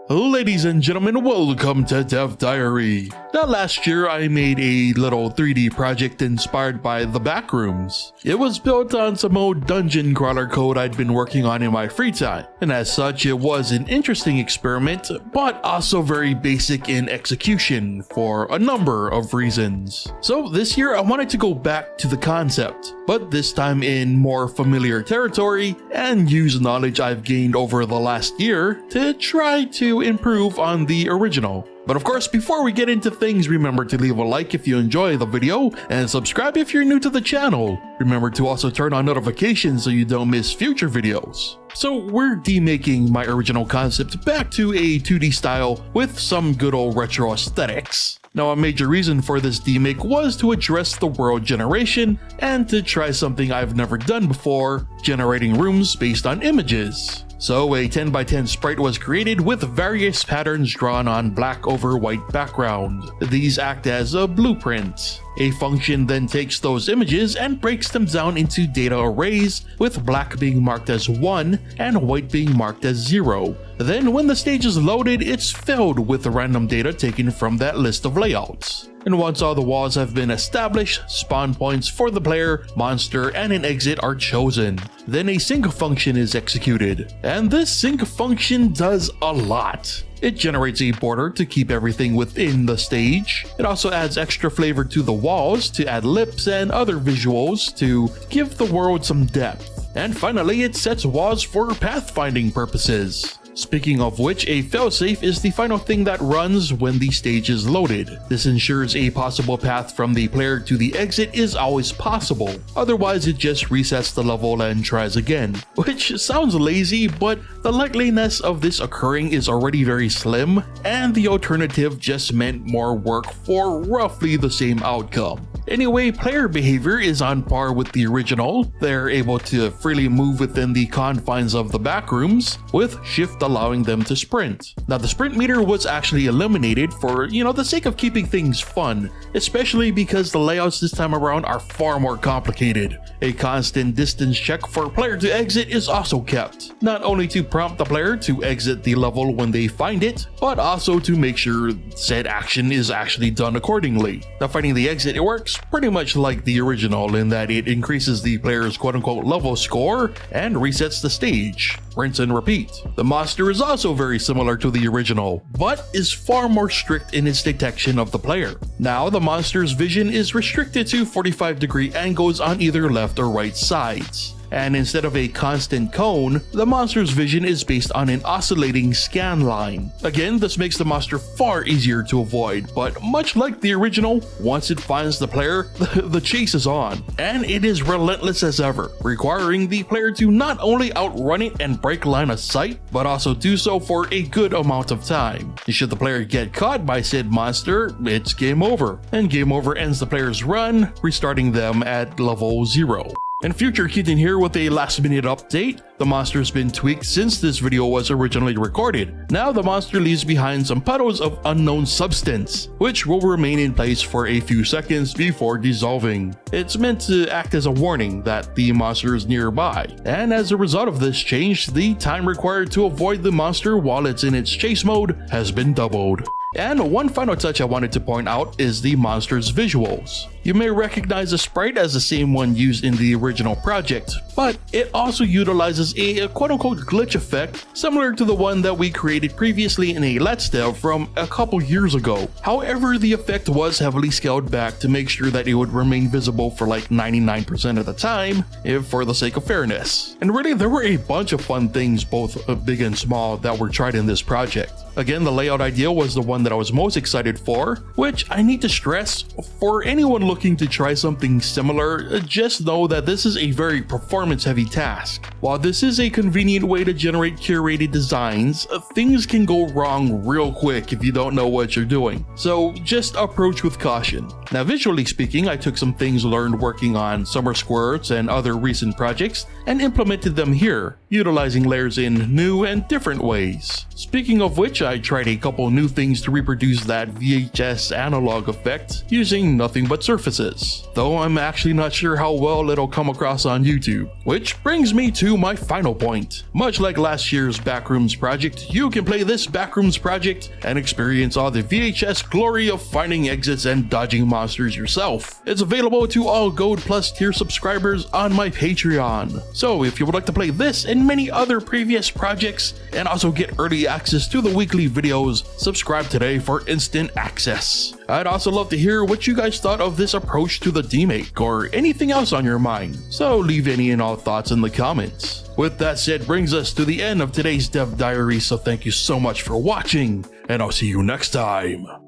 Ladies and gentlemen, welcome to Dev Diary. Now last year I made a little 3D project inspired by the Backrooms. It was built on some old dungeon crawler code I'd been working on in my free time, and as such it was an interesting experiment, but also very basic in execution for a number of reasons. So this year I wanted to go back to the concept, but this time in more familiar territory and use knowledge I've gained over the last year to try to improve on the original. But of course, before we get into things, remember to leave a like if you enjoy the video and subscribe if you're new to the channel. Remember to also turn on notifications so you don't miss future videos. So we're demaking my original concept back to a 2D style with some good old retro aesthetics. Now a major reason for this demake was to address the world generation and to try something I've never done before, generating rooms based on images. So a 10x10 sprite was created with various patterns drawn on black over white background. These act as a blueprint. A function then takes those images and breaks them down into data arrays, with black being marked as 1 and white being marked as 0. Then when the stage is loaded, it's filled with random data taken from that list of layouts. And once all the walls have been established, spawn points for the player, monster, and an exit are chosen. Then a sync function is executed. And this sync function does a lot. It generates a border to keep everything within the stage. It also adds extra flavor to the walls to add lips and other visuals to give the world some depth. And finally, it sets walls for pathfinding purposes. Speaking of which, a failsafe is the final thing that runs when the stage is loaded. This ensures a possible path from the player to the exit is always possible. Otherwise, it just resets the level and tries again. Which sounds lazy, but the likeliness of this occurring is already very slim, and the alternative just meant more work for roughly the same outcome. Anyway, player behavior is on par with the original. They're able to freely move within the confines of the backrooms, with shift allowing them to sprint. Now the sprint meter was actually eliminated for, the sake of keeping things fun, especially because the layouts this time around are far more complicated. A constant distance check for player to exit is also kept, not only to prompt the player to exit the level when they find it, but also to make sure said action is actually done accordingly. Now finding the exit, it works pretty much like the original in that it increases the player's quote-unquote level score and resets the stage. Rinse and repeat. The monster is also very similar to the original, but is far more strict in its detection of the player. Now the monster's vision is restricted to 45-degree angles on either left or right sides. And instead of a constant cone, the monster's vision is based on an oscillating scan line. Again, this makes the monster far easier to avoid, but much like the original, once it finds the player, the chase is on. And it is relentless as ever, requiring the player to not only outrun it and break line of sight, but also do so for a good amount of time. Should the player get caught by said monster, it's game over. And game over ends the player's run, restarting them at level 0. And Future Kitten here with a last minute update. The monster's been tweaked since this video was originally recorded. Now the monster leaves behind some puddles of unknown substance, which will remain in place for a few seconds before dissolving. It's meant to act as a warning that the monster is nearby, and as a result of this change, the time required to avoid the monster while it's in its chase mode has been doubled. And one final touch I wanted to point out is the monster's visuals. You may recognize the sprite as the same one used in the original project, but it also utilizes a quote-unquote glitch effect similar to the one that we created previously in a Let's Dev from a couple years ago. However, the effect was heavily scaled back to make sure that it would remain visible for like 99% of the time, if for the sake of fairness. And really, there were a bunch of fun things, both big and small, that were tried in this project. Again, the layout idea was the one that I was most excited for, which I need to stress, for anyone looking to try something similar, just know that this is a very performance-heavy task. While this is a convenient way to generate curated designs, things can go wrong real quick if you don't know what you're doing, so just approach with caution. Now visually speaking, I took some things learned working on Summer Squirts and other recent projects and implemented them here, utilizing layers in new and different ways. Speaking of which, I tried a couple new things to reproduce that VHS analog effect using nothing but surfaces, though I'm actually not sure how well it'll come across on YouTube. Which brings me to my final point. Much like last year's Backrooms project, you can play this Backrooms project and experience all the VHS glory of finding exits and dodging monsters yourself. It's available to all Gold Plus tier subscribers on my Patreon. So if you would like to play this and many other previous projects and also get early access to the weekly videos, subscribe today for instant access. I'd also love to hear what you guys thought of this approach to the demake or anything else on your mind, so leave any and all thoughts in the comments. With that said, brings us to the end of today's Dev Diary, so thank you so much for watching, and I'll see you next time.